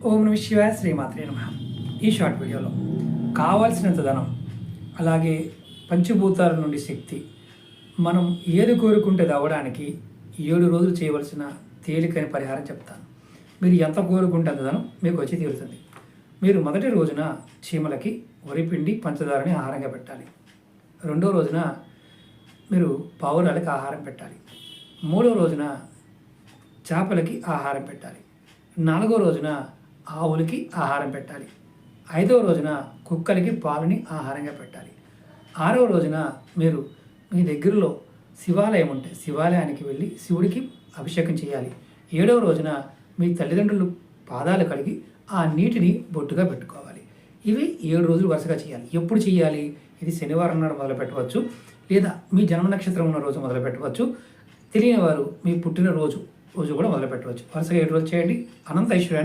ఓం నమః శివాయ శ్రీమాత్రే నమః. ఈ షార్ట్ వీడియోలో కావాల్సినంత ధనం, అలాగే పంచభూతాల నుండి శక్తి, మనం ఏది కోరుకుంటే అది అవ్వడానికి 7 రోజులు చేయవలసిన తేలికైన పరిహారం చెప్తాను. మీరు ఎంత కోరుకుంటే అంత ధనం మీకు వచ్చి తీరుతుంది. మీరు మొదటి రోజున చీమలకి వరిపిండి పంచదారని ఆహారంగా పెట్టాలి. రెండో రోజున మీరు పావురాలకి ఆహారం పెట్టాలి. మూడో రోజున చేపలకి ఆహారం పెట్టాలి. నాలుగో రోజున ఆవులకి ఆహారం పెట్టాలి. ఐదవ రోజున కుక్కలకి పాలని ఆహారంగా పెట్టాలి. ఆరవ రోజున మీరు మీ దగ్గరలో శివాలయం ఉంటే శివాలయానికి వెళ్ళి శివుడికి అభిషేకం చేయాలి. ఏడవ రోజున మీ తల్లిదండ్రులు పాదాలు కడిగి ఆ నీటిని బొట్టుగా పెట్టుకోవాలి. ఇవి 7 రోజులు వరుసగా చేయాలి. ఎప్పుడు చేయాలి? ఇది శనివారం నాడు మొదలు పెట్టవచ్చు, లేదా మీ జన్మ నక్షత్రం ఉన్న రోజు మొదలు పెట్టవచ్చు. తెలియని వారు మీ పుట్టిన రోజు కూడా మొదలు పెట్టవచ్చు. వరుసగా 7 రోజులు చేయండి. అనంత ఐశ్వర్యాన్ని